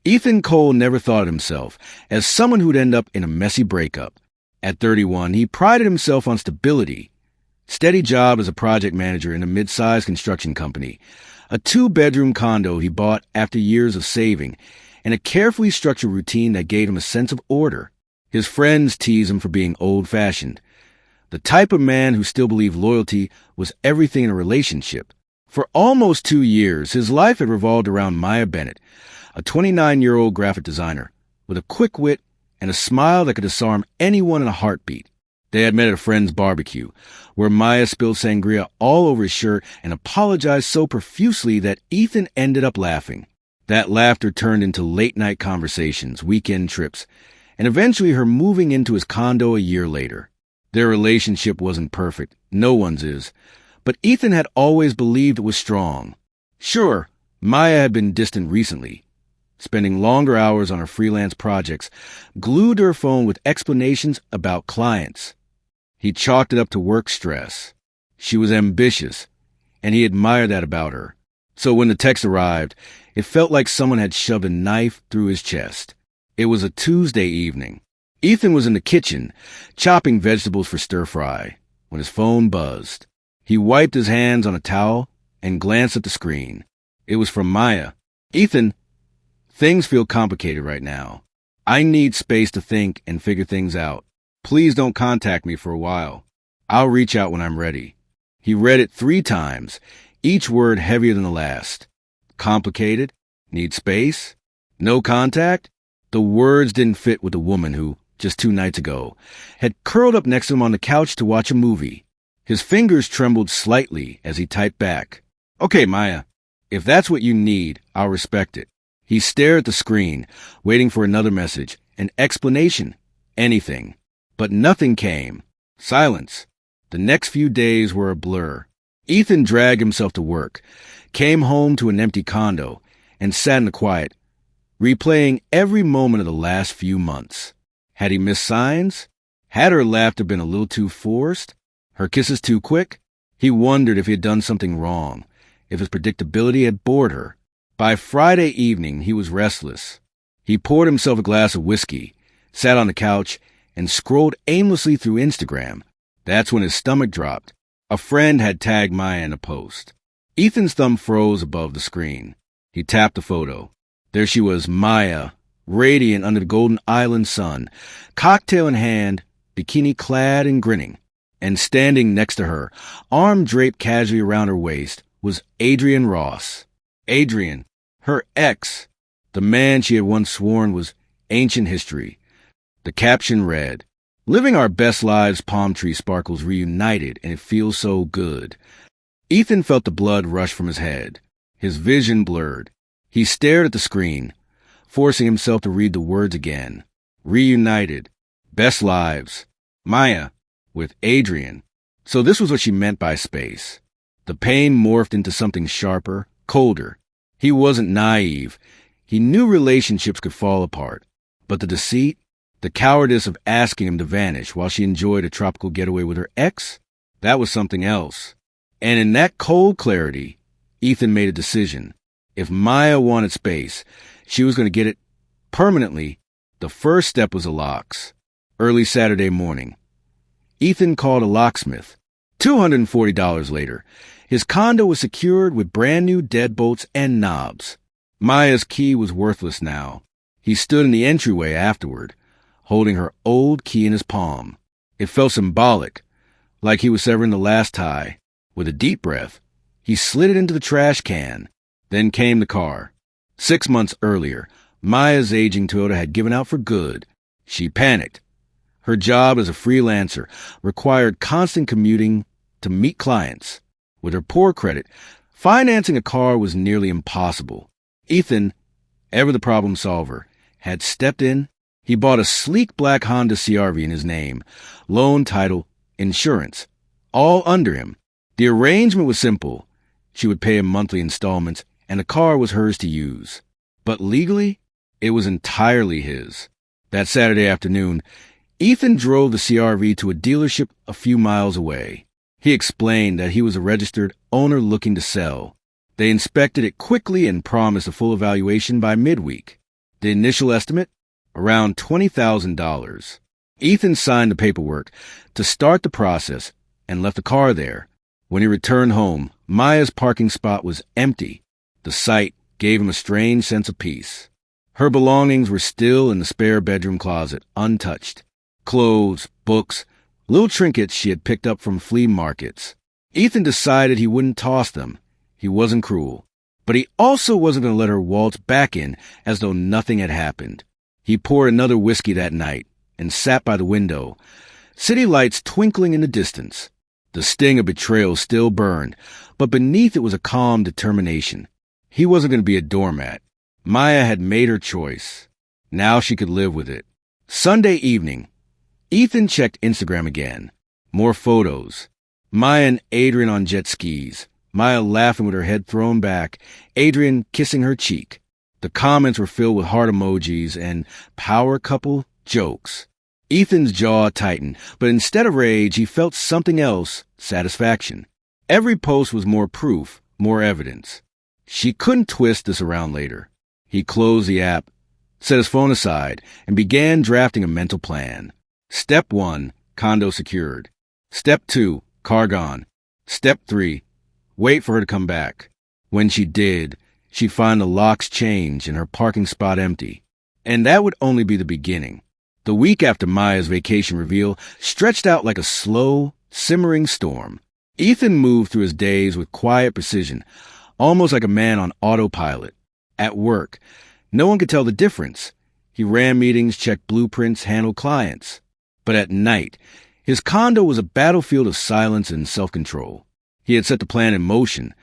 Ethan Cole never thought of himself as someone who'd end up in a messy breakup. At 31, he prided himself on stability. Steady job as a project manager in a mid-sized construction company, a 2-bedroom condo he bought after years of saving, and a carefully structured routine that gave him a sense of order. His friends teased him for being old-fashioned, the type of man who still believed loyalty was everything in a relationship. For almost 2 years, his life had revolved around Maya Bennett, a 29-year-old graphic designer with a quick wit and a smile that could disarm anyone in a heartbeat. They had met at a friend's barbecue, where Maya spilled sangria all over his shirt and apologized so profusely that Ethan ended up laughing. That laughter turned into late-night conversations, weekend trips, and eventually her moving into his condo a year later. Their relationship wasn't perfect, no one's is, but Ethan had always believed it was strong. Sure, Maya had been distant recently, spending longer hours on her freelance projects, glued to her phone with explanations about clients. He chalked it up to work stress. She was ambitious, and he admired that about her. So when the text arrived, it felt like someone had shoved a knife through his chest. It was a Tuesday evening. Ethan was in the kitchen, chopping vegetables for stir-fry, when his phone buzzed. He wiped his hands on a towel and glanced at the screen. It was from Maya. "Ethan, things feel complicated right now. I need space to think and figure things out. Please don't contact me for a while. I'll reach out when I'm ready." He read it 3 times, each word heavier than the last. Complicated? Need space? No contact? The words didn't fit with the woman who, just 2 nights ago, had curled up next to him on the couch to watch a movie. His fingers trembled slightly as he typed back. "Okay, Maya, if that's what you need, I'll respect it." He stared at the screen, waiting for another message, an explanation, anything. But nothing came. Silence. The next few days were a blur. Ethan dragged himself to work, came home to an empty condo, and sat in the quiet, replaying every moment of the last few months. Had he missed signs? Had her laughter been a little too forced? Her kisses too quick? He wondered if he had done something wrong, if his predictability had bored her. By Friday evening, he was restless. He poured himself a glass of whiskey, sat on the couch, and scrolled aimlessly through Instagram. That's when his stomach dropped. A friend had tagged Maya in a post. Ethan's thumb froze above the screen. He tapped the photo. There she was, Maya, radiant under the golden island sun, cocktail in hand, bikini-clad and grinning. And standing next to her, arm draped casually around her waist, was Adrian Ross. Adrian, her ex, the man she had once sworn was ancient history. The caption read, "Living our best lives, palm tree sparkles reunited, and it feels so good." Ethan felt the blood rush from his head. His vision blurred. He stared at the screen, forcing himself to read the words again. Reunited. Best lives. Maya. With Adrian. So this was what she meant by space. The pain morphed into something sharper, colder. He wasn't naive. He knew relationships could fall apart. But the deceit, the cowardice of asking him to vanish while she enjoyed a tropical getaway with her ex, that was something else. And in that cold clarity, Ethan made a decision. If Maya wanted space, she was going to get it permanently. The first step was a locks. Early Saturday morning. Ethan called a locksmith. $240 later, his condo was secured with brand new deadbolts and knobs. Maya's key was worthless now. He stood in the entryway afterward, holding her old key in his palm. It felt symbolic, like he was severing the last tie. With a deep breath, he slid it into the trash can. Then came the car. 6 months earlier, Maya's aging Toyota had given out for good. She panicked. Her job as a freelancer required constant commuting to meet clients. With her poor credit, financing a car was nearly impossible. Ethan, ever the problem solver, had stepped in. He bought a sleek black Honda CR-V in his name, loan, title, insurance, all under him. The arrangement was simple. She would pay him monthly installments, and the car was hers to use. But legally, it was entirely his. That Saturday afternoon, Ethan drove the CR-V to a dealership a few miles away. He explained that he was a registered owner looking to sell. They inspected it quickly and promised a full evaluation by midweek. The initial estimate? Around $20,000. Ethan signed the paperwork to start the process and left the car there. When he returned home, Maya's parking spot was empty. The sight gave him a strange sense of peace. Her belongings were still in the spare bedroom closet, untouched. Clothes, books, little trinkets she had picked up from flea markets. Ethan decided he wouldn't toss them. He wasn't cruel. But he also wasn't going to let her waltz back in as though nothing had happened. He poured another whiskey that night and sat by the window, city lights twinkling in the distance. The sting of betrayal still burned, but beneath it was a calm determination. He wasn't going to be a doormat. Maya had made her choice. Now she could live with it. Sunday evening, Ethan checked Instagram again. More photos. Maya and Adrian on jet skis. Maya laughing with her head thrown back, Adrian kissing her cheek. The comments were filled with heart emojis and power couple jokes. Ethan's jaw tightened, but instead of rage, he felt something else, satisfaction. Every post was more proof, more evidence. She couldn't twist this around later. He closed the app, set his phone aside, and began drafting a mental plan. Step 1, condo secured. Step 2, car gone. Step 3, wait for her to come back. When she did, she'd find the locks changed and her parking spot empty. And that would only be the beginning. The week after Maya's vacation reveal stretched out like a slow, simmering storm. Ethan moved through his days with quiet precision, almost like a man on autopilot. At work, no one could tell the difference. He ran meetings, checked blueprints, handled clients. But at night, his condo was a battlefield of silence and self-control. He had set the plan in motion,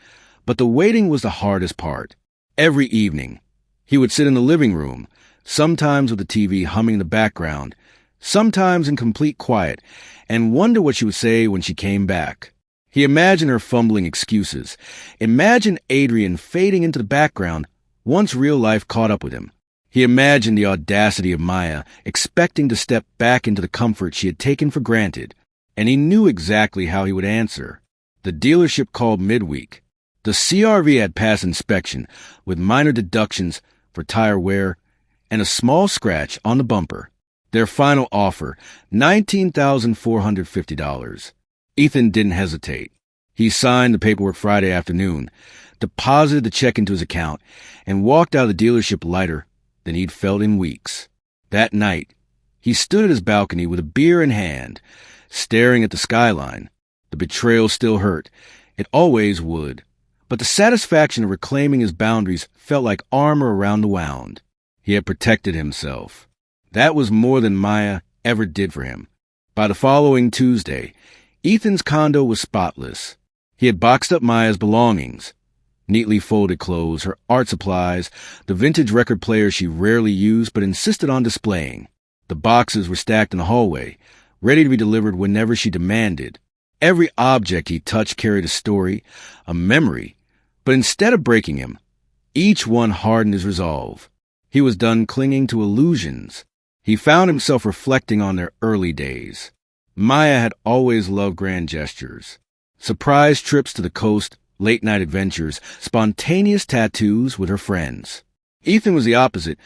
but the waiting was the hardest part. Every evening, he would sit in the living room, sometimes with the TV humming in the background, sometimes in complete quiet, and wonder what she would say when she came back. He imagined her fumbling excuses, imagined Adrian fading into the background once real life caught up with him. He imagined the audacity of Maya, expecting to step back into the comfort she had taken for granted, and he knew exactly how he would answer. The dealership called midweek. The CRV had passed inspection, with minor deductions for tire wear and a small scratch on the bumper. Their final offer, $19,450. Ethan didn't hesitate. He signed the paperwork Friday afternoon, deposited the check into his account, and walked out of the dealership lighter than he'd felt in weeks. That night, he stood at his balcony with a beer in hand, staring at the skyline. The betrayal still hurt. It always would. But the satisfaction of reclaiming his boundaries felt like armor around the wound. He had protected himself. That was more than Maya ever did for him. By the following Tuesday, Ethan's condo was spotless. He had boxed up Maya's belongings. Neatly folded clothes, her art supplies, the vintage record player she rarely used but insisted on displaying. The boxes were stacked in the hallway, ready to be delivered whenever she demanded. Every object he touched carried a story, a memory, but instead of breaking him, each one hardened his resolve. He was done clinging to illusions. He found himself reflecting on their early days. Maya had always loved grand gestures. Surprise trips to the coast, late-night adventures, spontaneous tattoos with her friends. Ethan was the opposite,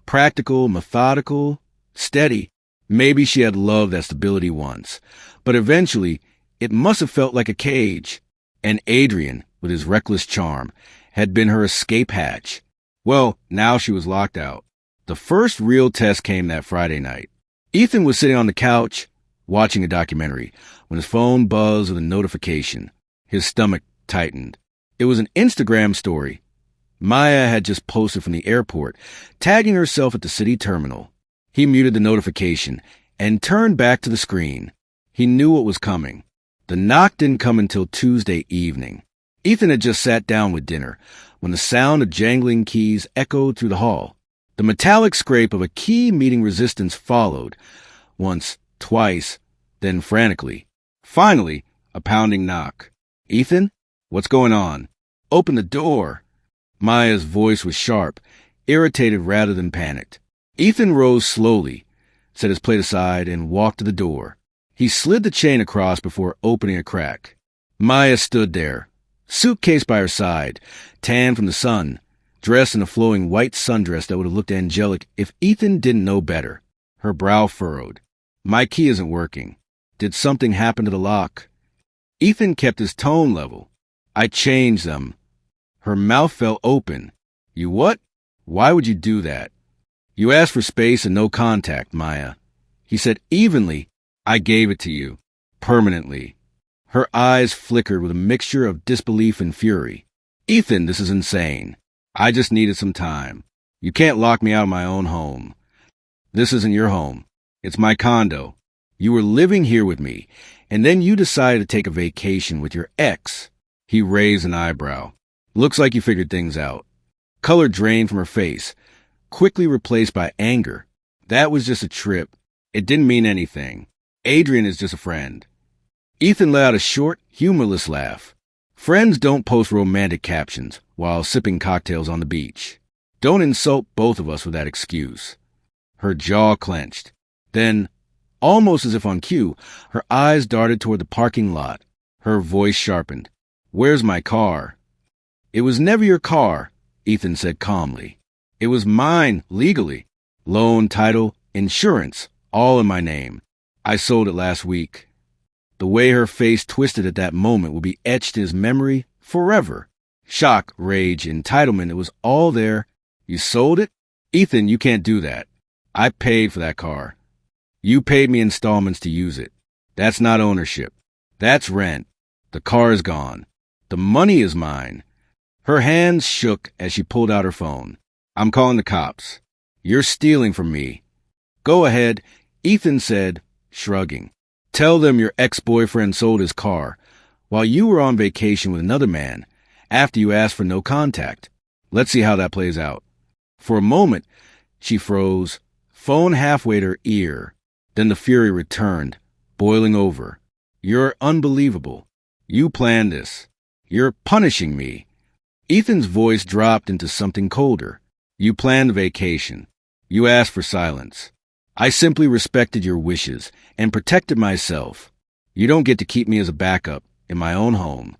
practical, methodical, steady. Maybe she had loved that stability once, but eventually it must have felt like a cage. And Adrian, with his reckless charm, had been her escape hatch. Well, now she was locked out. The first real test came that Friday night. Ethan was sitting on the couch, watching a documentary, when his phone buzzed with a notification. His stomach tightened. It was an Instagram story. Maya had just posted from the airport, tagging herself at the city terminal. He muted the notification and turned back to the screen. He knew what was coming. The knock didn't come until Tuesday evening. Ethan had just sat down with dinner when the sound of jangling keys echoed through the hall. The metallic scrape of a key meeting resistance followed, once, twice, then frantically. Finally, a pounding knock. "Ethan? What's going on? Open the door." Maya's voice was sharp, irritated rather than panicked. Ethan rose slowly, set his plate aside, and walked to the door. He slid the chain across before opening a crack. Maya stood there, suitcase by her side, tan from the sun, dressed in a flowing white sundress that would have looked angelic if Ethan didn't know better. Her brow furrowed. My key isn't working. Did something happen to the lock? Ethan kept his tone level. I changed them. Her mouth fell open. You what? Why would you do that? You asked for space and no contact, Maya. He said evenly, I gave it to you. Permanently. Her eyes flickered with a mixture of disbelief and fury. Ethan, this is insane. I just needed some time. You can't lock me out of my own home. This isn't your home. It's my condo. You were living here with me, and then you decided to take a vacation with your ex. He raised an eyebrow. Looks like you figured things out. Color drained from her face, quickly replaced by anger. That was just a trip. It didn't mean anything. Adrian is just a friend. Ethan let out a short, humorless laugh. Friends don't post romantic captions while sipping cocktails on the beach. Don't insult both of us with that excuse. Her jaw clenched. Then, almost as if on cue, her eyes darted toward the parking lot. Her voice sharpened. Where's my car? It was never your car, Ethan said calmly. It was mine, legally. Loan, title, insurance, all in my name. I sold it last week. The way her face twisted at that moment will be etched in his memory forever. Shock, rage, entitlement, it was all there. You sold it? Ethan, you can't do that. I paid for that car. You paid me installments to use it. That's not ownership. That's rent. The car is gone. The money is mine. Her hands shook as she pulled out her phone. I'm calling the cops. You're stealing from me. Go ahead, Ethan said, shrugging. Tell them your ex-boyfriend sold his car while you were on vacation with another man after you asked for no contact. Let's see how that plays out. For a moment, she froze, phone halfway to her ear. Then the fury returned, boiling over. You're unbelievable. You planned this. You're punishing me. Ethan's voice dropped into something colder. You planned the vacation. You asked for silence. I simply respected your wishes and protected myself. You don't get to keep me as a backup in my own home.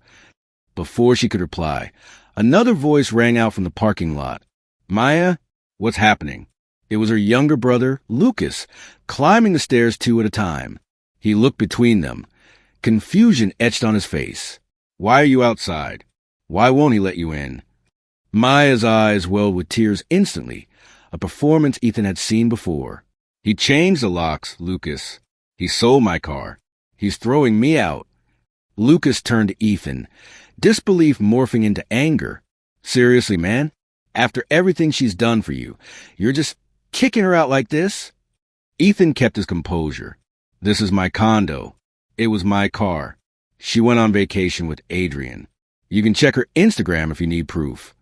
Before she could reply, another voice rang out from the parking lot. Maya, what's happening? It was her younger brother, Lucas, climbing the stairs two at a time. He looked between them. Confusion etched on his face. Why are you outside? Why won't he let you in? Maya's eyes welled with tears instantly, a performance Ethan had seen before. He changed the locks, Lucas. He sold my car. He's throwing me out. Lucas turned to Ethan, disbelief morphing into anger. Seriously, man? After everything she's done for you, you're just kicking her out like this? Ethan kept his composure. This is my condo. It was my car. She went on vacation with Adrian. You can check her Instagram if you need proof.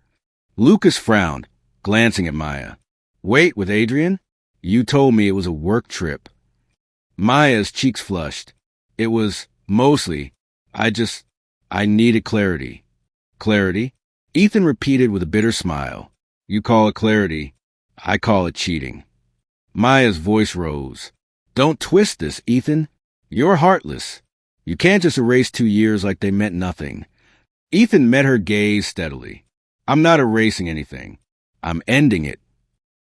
Lucas frowned, glancing at Maya. Wait, with Adrian? You told me it was a work trip. Maya's cheeks flushed. It was, mostly, I needed clarity. Clarity? Ethan repeated with a bitter smile. You call it clarity. I call it cheating. Maya's voice rose. Don't twist this, Ethan. You're heartless. You can't just erase 2 years like they meant nothing. Ethan met her gaze steadily. I'm not erasing anything. I'm ending it.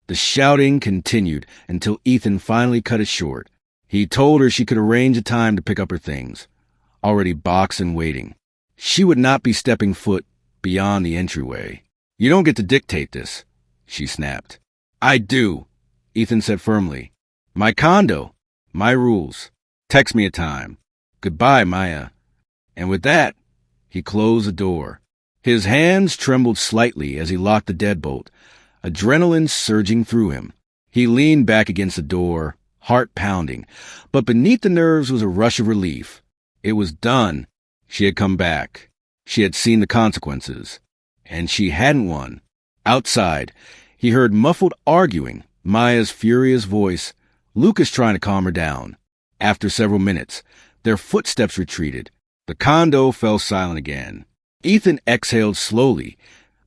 The shouting continued until Ethan finally cut it short. He told her she could arrange a time to pick up her things, already boxed and waiting. She would not be stepping foot beyond the entryway. You don't get to dictate this, she snapped. I do, Ethan said firmly. My condo, my rules. Text me a time. Goodbye, Maya. And with that, he closed the door. His hands trembled slightly as he locked the deadbolt, adrenaline surging through him. He leaned back against the door, heart pounding, but beneath the nerves was a rush of relief. It was done. She had come back. She had seen the consequences. And she hadn't won. Outside, he heard muffled arguing, Maya's furious voice, Lucas trying to calm her down. After several minutes, their footsteps retreated. The condo fell silent again. Ethan exhaled slowly,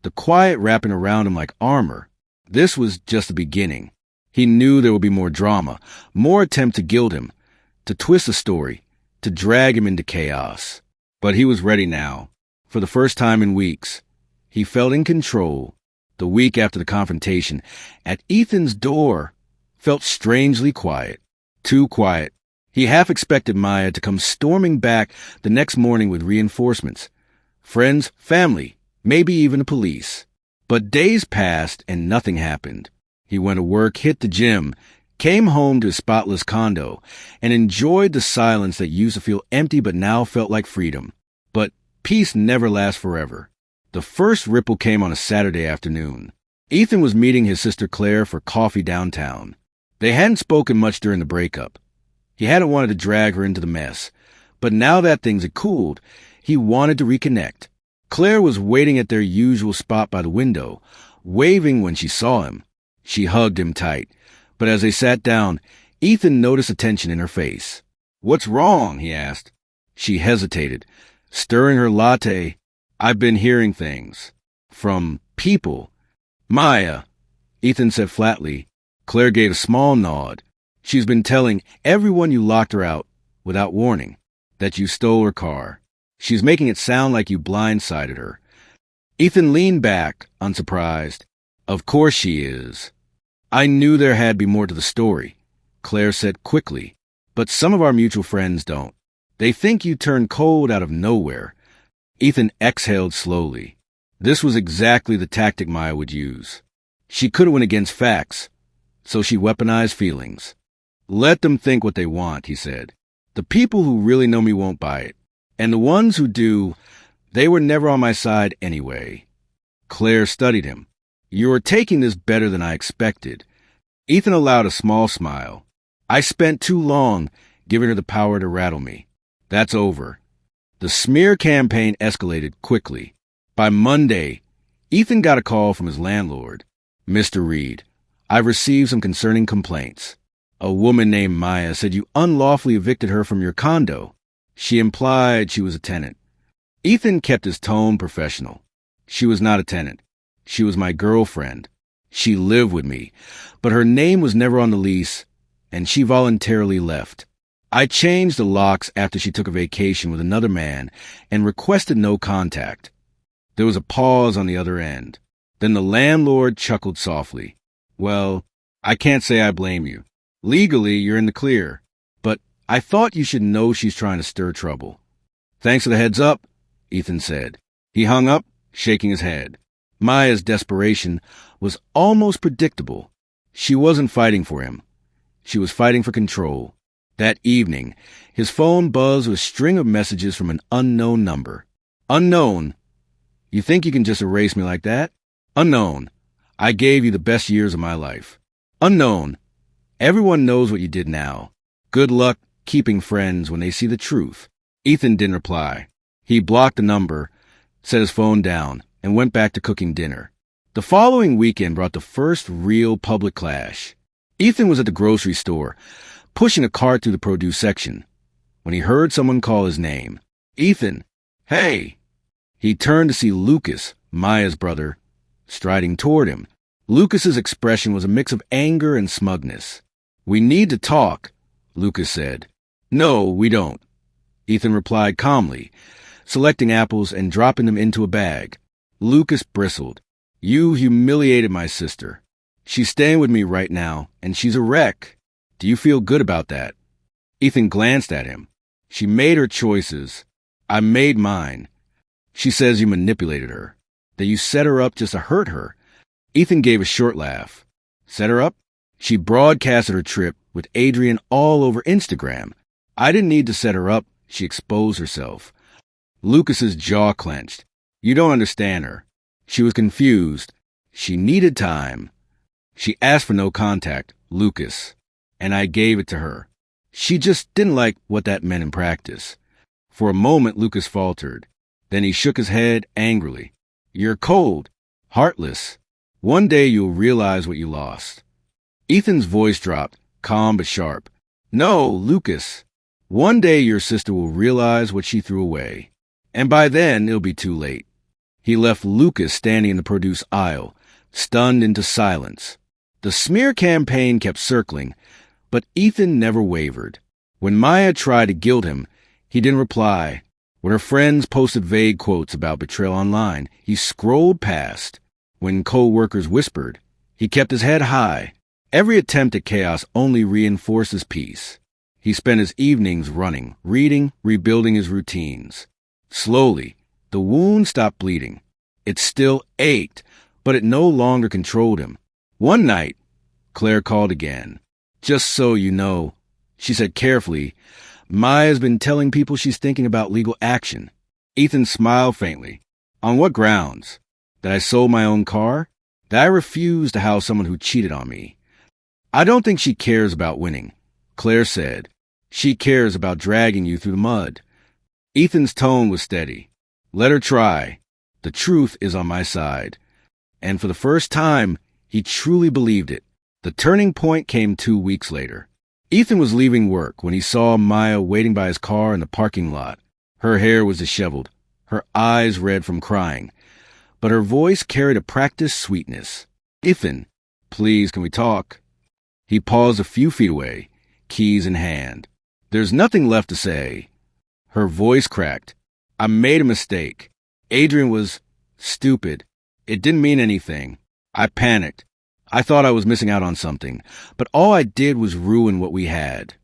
the quiet wrapping around him like armor. This was just the beginning. He knew there would be more drama, more attempt to gild him, to twist the story, to drag him into chaos. But he was ready now. For the first time in weeks, he felt in control. the week after the confrontation, at Ethan's door, felt strangely quiet. Too quiet. He half expected Maya to come storming back the next morning with reinforcements. Friends, family, maybe even the police. But days passed and nothing happened. He went to work, hit the gym, came home to his spotless condo, and enjoyed the silence that used to feel empty but now felt like freedom. But peace never lasts forever. The first ripple came on a Saturday afternoon. Ethan was meeting his sister Claire for coffee downtown. They hadn't spoken much during the breakup. He hadn't wanted to drag her into the mess, but now that things had cooled, he wanted to reconnect. Claire was waiting at their usual spot by the window, waving when she saw him. She hugged him tight, but as they sat down, Ethan noticed a tension in her face. "What's wrong?" he asked. She hesitated, stirring her latte. "I've been hearing things. From people." "Maya," Ethan said flatly. Claire gave a small nod. "She's been telling everyone you locked her out, without warning, that you stole her car. She's making it sound like you blindsided her." Ethan leaned back, unsurprised. "Of course she is." "I knew there had to be more to the story," Claire said quickly. "But some of our mutual friends don't. They think you turned cold out of nowhere." Ethan exhaled slowly. This was exactly the tactic Maya would use. She could have went against facts, so she weaponized feelings. "Let them think what they want," he said. "The people who really know me won't buy it. And the ones who do, they were never on my side anyway." Claire studied him. "You are taking this better than I expected." Ethan allowed a small smile. "I spent too long giving her the power to rattle me. That's over." The smear campaign escalated quickly. By Monday, Ethan got a call from his landlord. "Mr. Reed, I've received some concerning complaints. A woman named Maya said you unlawfully evicted her from your condo. She implied she was a tenant." Ethan kept his tone professional. "She was not a tenant. She was my girlfriend. She lived with me, but her name was never on the lease, and she voluntarily left. I changed the locks after she took a vacation with another man and requested no contact." There was a pause on the other end. Then the landlord chuckled softly. "Well, I can't say I blame you. Legally, you're in the clear. But I thought you should know she's trying to stir trouble." "Thanks for the heads up," Ethan said. He hung up, shaking his head. Maya's desperation was almost predictable. She wasn't fighting for him. She was fighting for control. That evening, his phone buzzed with a string of messages from an unknown number. "Unknown. You think you can just erase me like that? Unknown. I gave you the best years of my life. Unknown. Everyone knows what you did now. Good luck keeping friends when they see the truth." Ethan didn't reply. He blocked the number, set his phone down, and went back to cooking dinner. The following weekend brought the first real public clash. Ethan was at the grocery store, pushing a cart through the produce section, when he heard someone call his name. "Ethan! Hey!" He turned to see Lucas, Maya's brother, striding toward him. Lucas's expression was a mix of anger and smugness. "We need to talk," Lucas said. "No, we don't," Ethan replied calmly, selecting apples and dropping them into a bag. Lucas bristled. "You humiliated my sister. She's staying with me right now, and she's a wreck. Do you feel good about that?" Ethan glanced at him. "She made her choices. I made mine. She says you manipulated her, that you set her up just to hurt her." Ethan gave a short laugh. "Set her up? She broadcasted her trip with Adrian all over Instagram. I didn't need to set her up. She exposed herself." Lucas's jaw clenched. "You don't understand her. She was confused. She needed time. She asked for no contact, Lucas, and I gave it to her. She just didn't like what that meant in practice." For a moment, Lucas faltered. Then he shook his head angrily. "You're cold, heartless. One day you'll realize what you lost." Ethan's voice dropped, calm but sharp. "No, Lucas. One day your sister will realize what she threw away. And by then, it'll be too late." He left Lucas standing in the produce aisle, stunned into silence. The smear campaign kept circling, but Ethan never wavered. When Maya tried to guilt him, he didn't reply. When her friends posted vague quotes about betrayal online, he scrolled past. When co-workers whispered, he kept his head high. Every attempt at chaos only reinforced his peace. He spent his evenings running, reading, rebuilding his routines. Slowly, the wound stopped bleeding. It still ached, but it no longer controlled him. One night, Claire called again. "Just so you know," she said carefully, "Maya's been telling people she's thinking about legal action." Ethan smiled faintly. "On what grounds? That I sold my own car? That I refused to house someone who cheated on me?" "I don't think she cares about winning," Claire said. "She cares about dragging you through the mud." Ethan's tone was steady. "Let her try. The truth is on my side." And for the first time, he truly believed it. The turning point came 2 weeks later. Ethan was leaving work when he saw Maya waiting by his car in the parking lot. Her hair was disheveled, her eyes red from crying, but her voice carried a practiced sweetness. "Ethan, please, can we talk?" He paused a few feet away, keys in hand. "There's nothing left to say." Her voice cracked. "I made a mistake. Adrian was stupid. It didn't mean anything. I panicked. I thought I was missing out on something, but all I did was ruin what we had."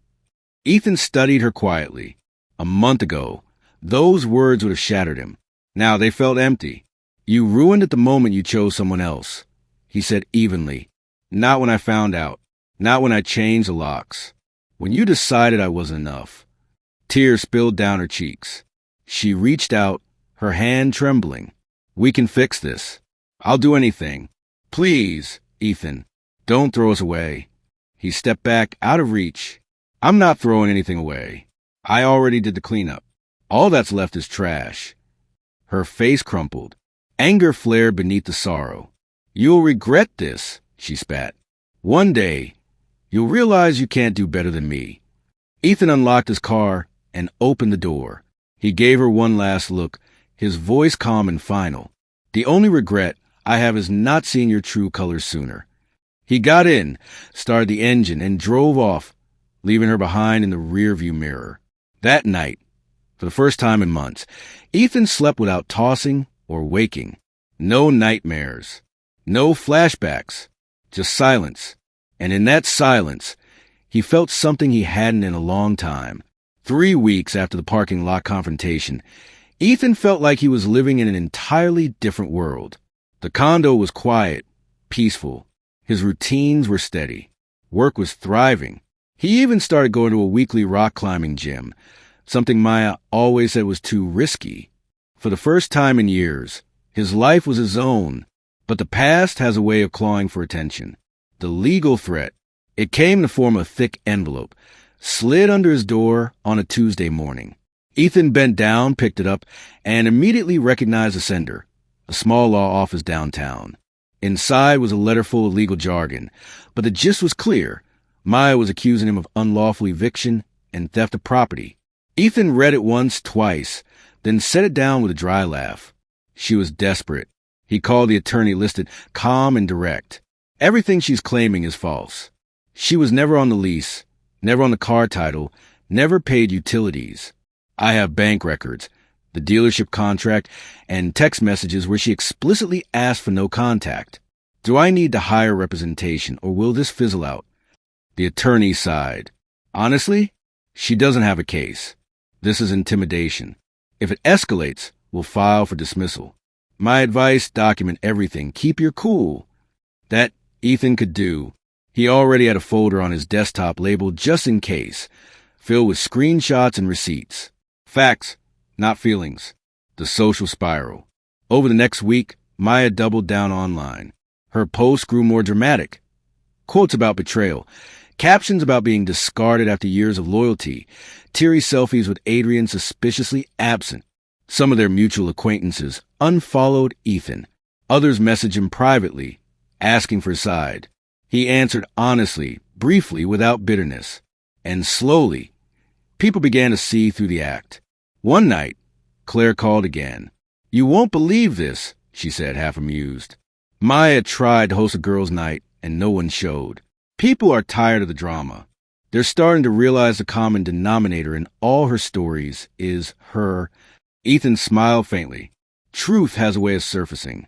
Ethan studied her quietly. A month ago, those words would have shattered him. Now they felt empty. "You ruined it the moment you chose someone else," he said evenly. "Not when I found out. Not when I changed the locks. When you decided I wasn't enough." Tears spilled down her cheeks. She reached out, her hand trembling. "We can fix this. I'll do anything. Please, Ethan, don't throw us away." He stepped back out of reach. "I'm not throwing anything away. I already did the cleanup. All that's left is trash." Her face crumpled. Anger flared beneath the sorrow. "You'll regret this," she spat. "One day, you'll realize you can't do better than me." Ethan unlocked his car and opened the door. He gave her one last look, his voice calm and final. "The only regret I have is not seeing your true colors sooner." He got in, started the engine, and drove off, leaving her behind in the rearview mirror. That night, for the first time in months, Ethan slept without tossing or waking. No nightmares, no flashbacks, just silence. And in that silence, he felt something he hadn't in a long time. 3 weeks after the parking lot confrontation, Ethan felt like he was living in an entirely different world. The condo was quiet, peaceful. His routines were steady. Work was thriving. He even started going to a weekly rock climbing gym, something Maya always said was too risky. For the first time in years, his life was his own, but the past has a way of clawing for attention. The legal threat, it came in the form of a thick envelope, slid under his door on a Tuesday morning. Ethan bent down, picked it up, and immediately recognized the sender, a small law office downtown. Inside was a letter full of legal jargon, but the gist was clear. Maya was accusing him of unlawful eviction and theft of property. Ethan read it once, twice, then set it down with a dry laugh. She was desperate. He called the attorney listed, calm and direct. "Everything she's claiming is false. She was never on the lease, never on the car title, never paid utilities. I have bank records, the dealership contract, and text messages where she explicitly asked for no contact. Do I need to hire representation, or will this fizzle out?" The attorney sighed. "Honestly, she doesn't have a case. This is intimidation. If it escalates, we'll file for dismissal. My advice, document everything. Keep your cool." That Ethan could do. He already had a folder on his desktop labeled "just in case," filled with screenshots and receipts. Facts, not feelings. The social spiral. Over the next week, Maya doubled down online. Her posts grew more dramatic. Quotes about betrayal, captions about being discarded after years of loyalty, teary selfies with Adrian suspiciously absent. Some of their mutual acquaintances unfollowed Ethan. Others messaged him privately, asking for his side. He answered honestly, briefly, without bitterness. And slowly, people began to see through the act. One night, Claire called again. "You won't believe this," she said, half amused. Maya tried to host a girls' night, and no one showed. People are tired of the drama. They're starting to realize the common denominator in all her stories is her. Ethan smiled faintly. Truth has a way of surfacing.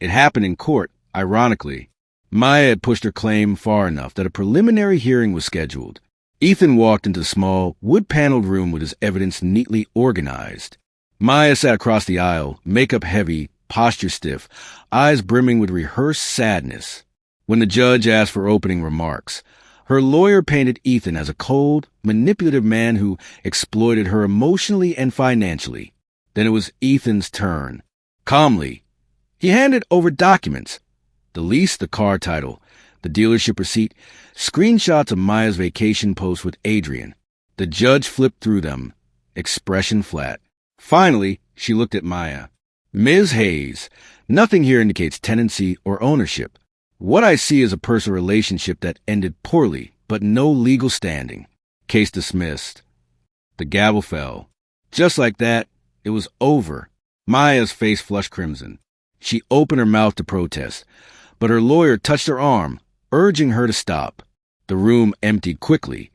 It happened in court, ironically. Maya had pushed her claim far enough that a preliminary hearing was scheduled. Ethan walked into the small, wood-paneled room with his evidence neatly organized. Maya sat across the aisle, makeup heavy, posture stiff, eyes brimming with rehearsed sadness. When the judge asked for opening remarks, her lawyer painted Ethan as a cold, manipulative man who exploited her emotionally and financially. Then it was Ethan's turn. Calmly, he handed over documents. The lease, the car title, the dealership receipt, screenshots of Maya's vacation post with Adrian. The judge flipped through them, expression flat. Finally, she looked at Maya. Ms. Hayes, nothing here indicates tenancy or ownership. What I see is a personal relationship that ended poorly, but no legal standing. Case dismissed. The gavel fell. Just like that, it was over. Maya's face flushed crimson. She opened her mouth to protest, but her lawyer touched her arm, urging her to stop. The room emptied quickly,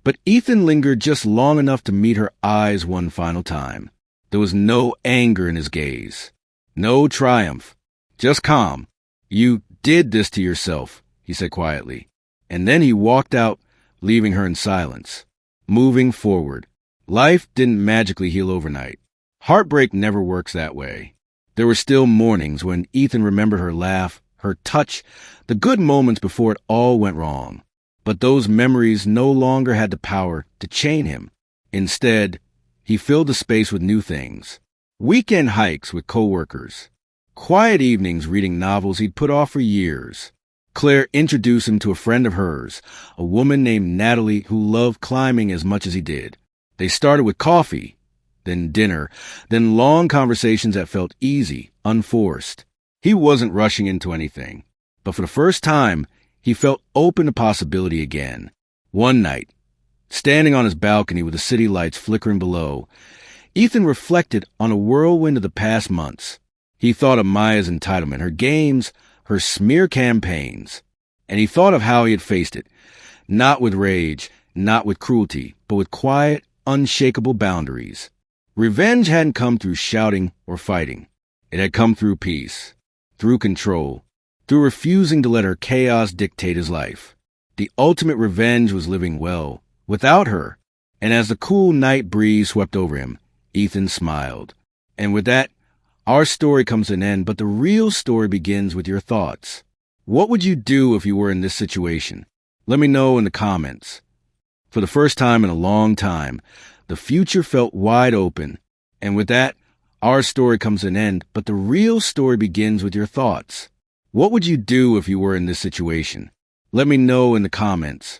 but Ethan lingered just long enough to meet her eyes one final time. There was no anger in his gaze, no triumph, just calm. You did this to yourself, he said quietly, and then he walked out, leaving her in silence. Moving forward. Life didn't magically heal overnight. Heartbreak never works that way. There were still mornings when Ethan remembered her laugh, her touch, the good moments before it all went wrong. But those memories no longer had the power to chain him. Instead, he filled the space with new things. Weekend hikes with coworkers. Quiet evenings reading novels he'd put off for years. Claire introduced him to a friend of hers, a woman named Natalie who loved climbing as much as he did. They started with coffee, then dinner, then long conversations that felt easy, unforced. He wasn't rushing into anything, but for the first time, he felt open to possibility again. One night, standing on his balcony with the city lights flickering below, Ethan reflected on a whirlwind of the past months. He thought of Maya's entitlement, her games, her smear campaigns, and he thought of how he had faced it, not with rage, not with cruelty, but with quiet, unshakable boundaries. Revenge hadn't come through shouting or fighting. It had come through peace, through control, through refusing to let her chaos dictate his life. The ultimate revenge was living well, without her. And as the cool night breeze swept over him, Ethan smiled. And with that, our story comes to an end, but the real story begins with your thoughts. What would you do if you were in this situation? Let me know in the comments. For the first time in a long time, the future felt wide open. And with that, our story comes to an end, but the real story begins with your thoughts. What would you do if you were in this situation? Let me know in the comments.